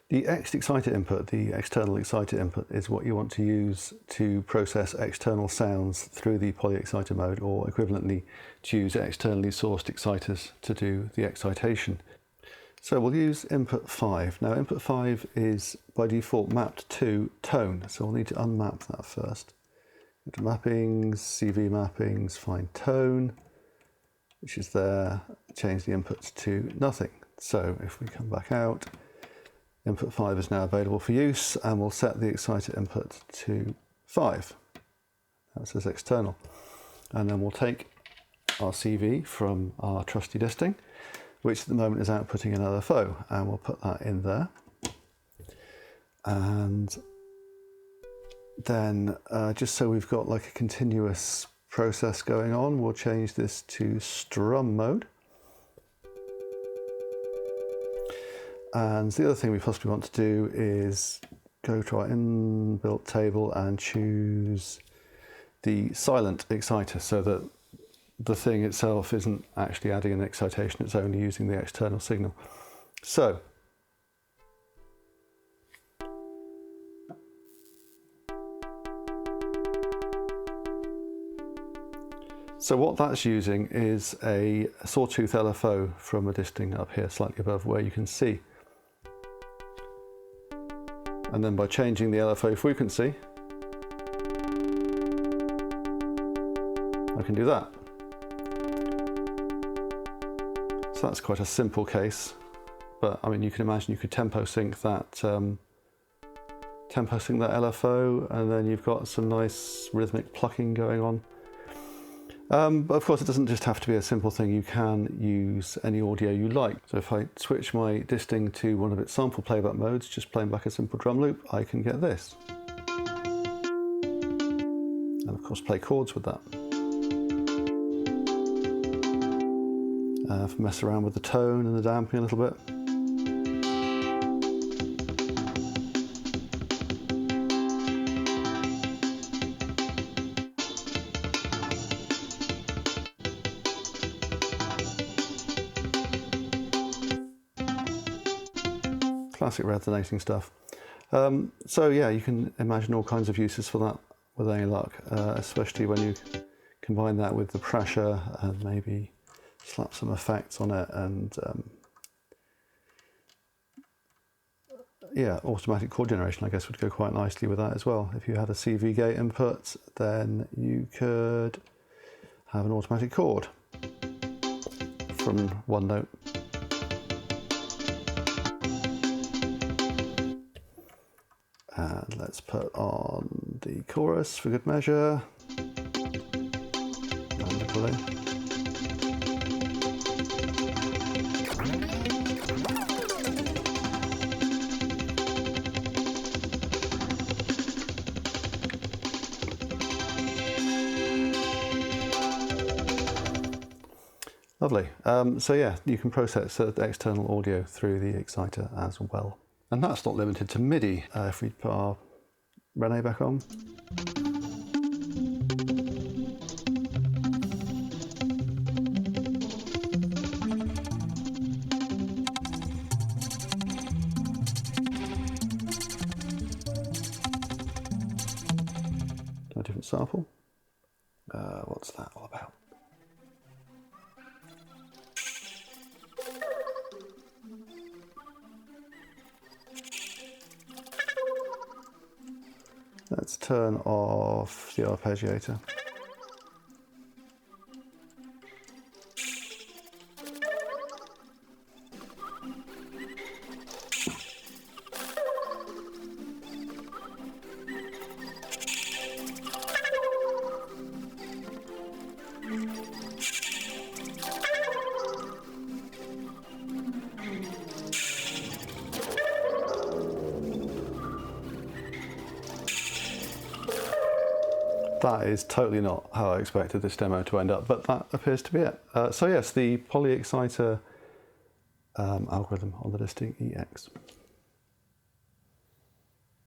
The X exciter input, the external exciter input, is what you want to use to process external sounds through the polyexciter mode, or equivalently to use externally sourced exciters to do the excitation. So we'll use input 5. Now input 5 is by default mapped to tone, so we'll need to unmap that first. Go to mappings, CV mappings, find tone, which is there, change the inputs to nothing. So if we come back out, input 5 is now available for use, and we'll set the exciter input to 5. That says external. And then we'll take our CV from our trusty disting, which at the moment is outputting an LFO, and we'll put that in there. And then just so we've got like a continuous process going on, we'll change this to strum mode. And the other thing we possibly want to do is go to our inbuilt table and choose the silent exciter, so that the thing itself isn't actually adding an excitation, it's only using the external signal. So what that's using is a sawtooth LFO from a disting up here, slightly above where you can see. And then by changing the LFO frequency, I can do that. So that's quite a simple case, but I mean, you can imagine you could tempo sync that LFO, and then you've got some nice rhythmic plucking going on. But of course, it doesn't just have to be a simple thing. You can use any audio you like. So if I switch my disting to one of its sample playback modes, just playing back a simple drum loop, I can get this. And of course, play chords with that. Mess around with the tone and the damping a little bit. Classic resonating stuff. So yeah, you can imagine all kinds of uses for that with any luck, especially when you combine that with the pressure and maybe slap some effects on it, and yeah, automatic chord generation I guess would go quite nicely with that as well. If you had a CV gate input, then you could have an automatic chord from one note. And let's put on the chorus for good measure. Wonderfully. Lovely. So yeah, you can process the external audio through the exciter as well. And that's not limited to MIDI. If we put our René back on. A different sample. What's that all about? Let's turn off the arpeggiator. That is totally not how I expected this demo to end up, but that appears to be it. So yes, the polyexciter algorithm on the disting EX.